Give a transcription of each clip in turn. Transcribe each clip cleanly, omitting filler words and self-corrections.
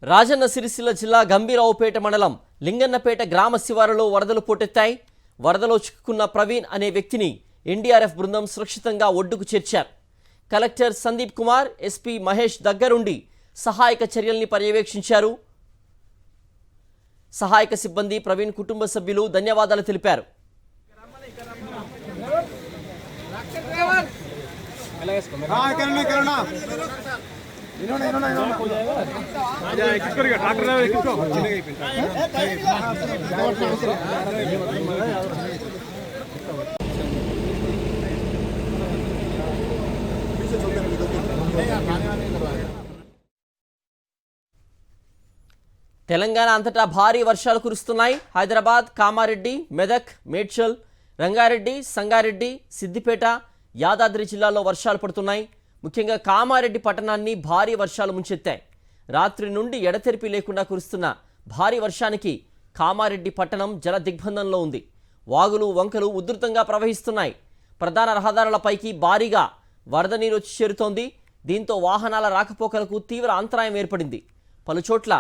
రాజన్న సిరిసిల్ల జిల్లా గంభీరావుపేట మండలం లింగన్నపేట గ్రామ శివారులో వరదలు పోటెత్తాయి. వరదలో చిక్కుకున్న ప్రవీణ్ అనే వ్యక్తిని ఎన్డీఆర్ఎఫ్ బృందం సురక్షితంగా ఒడ్డుకు చేర్చారు. కలెక్టర్ సందీప్ కుమార్, ఎస్పీ మహేష్ దగ్గరుండి సహాయక చర్యల్ని పర్యవేక్షించారు. సహాయక సిబ్బంది, ప్రవీణ్ కుటుంబ సభ్యులు ధన్యవాదాలు తెలిపారు. తెలంగాణ అంతటా భారీ వర్షాలు కురుస్తున్నాయి. హైదరాబాద్, కామారెడ్డి, మెదక్, మేడ్చల్, రంగారెడ్డి, సంగారెడ్డి, సిద్దిపేట, యాదాద్రి జిల్లాల్లో వర్షాలు పడుతున్నాయి. ముఖ్యంగా కామారెడ్డి పట్టణాన్ని భారీ వర్షాలు ముంచెత్తాయి. రాత్రి నుండి ఎడతెరిపి లేకుండా కురుస్తున్న భారీ వర్షానికి కామారెడ్డి పట్టణం జల దిగ్బంధంలో ఉంది. వాగులు, వంకలు ఉధృతంగా ప్రవహిస్తున్నాయి. ప్రధాన రహదారులపైకి భారీగా వరద నీరు వచ్చి చేరుతోంది. దీంతో వాహనాల రాకపోకలకు తీవ్ర అంతరాయం ఏర్పడింది. పలుచోట్ల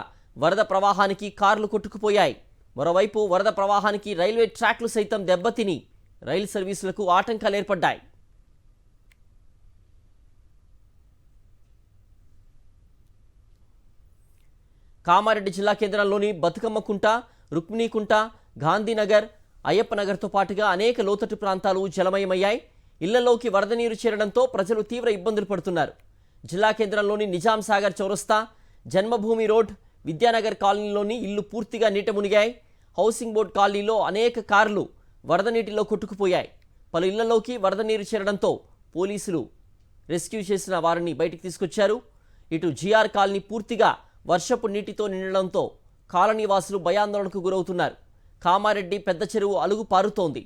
వరద ప్రవాహానికి కార్లు కొట్టుకుపోయాయి. మరోవైపు వరద ప్రవాహానికి రైల్వే ట్రాక్లు సైతం దెబ్బతిని రైలు సర్వీసులకు ఆటంకాలు ఏర్పడ్డాయి. కామారెడ్డి జిల్లా కేంద్రంలోని బతుకమ్మకుంట, రుక్మిణీకుంట, గాంధీనగర్, అయ్యప్పనగర్తో పాటుగా అనేక లోతట్టు ప్రాంతాలు జలమయమయ్యాయి. ఇళ్లలోకి వరద నీరు చేరడంతో ప్రజలు తీవ్ర ఇబ్బందులు పడుతున్నారు. జిల్లా కేంద్రంలోని నిజాం సాగర్ చౌరస్తా, జన్మభూమి రోడ్, విద్యానగర్ కాలనీలోని ఇల్లు పూర్తిగా నీట మునిగాయి. హౌసింగ్ బోర్డ్ కాలనీలో అనేక కార్లు వరద నీటిలో కొట్టుకుపోయాయి. పలు ఇళ్లలోకి వరద నీరు చేరడంతో పోలీసులు రెస్క్యూ చేసిన వారిని బయటికి తీసుకొచ్చారు. ఇటు జిఆర్ కాలనీ పూర్తిగా వర్షపు నీటితో నిండడంతో కాలనీవాసులు భయాందోళనకు గురవుతున్నారు. కామారెడ్డి పెద్ద చెరువు అలుగు పారుతోంది.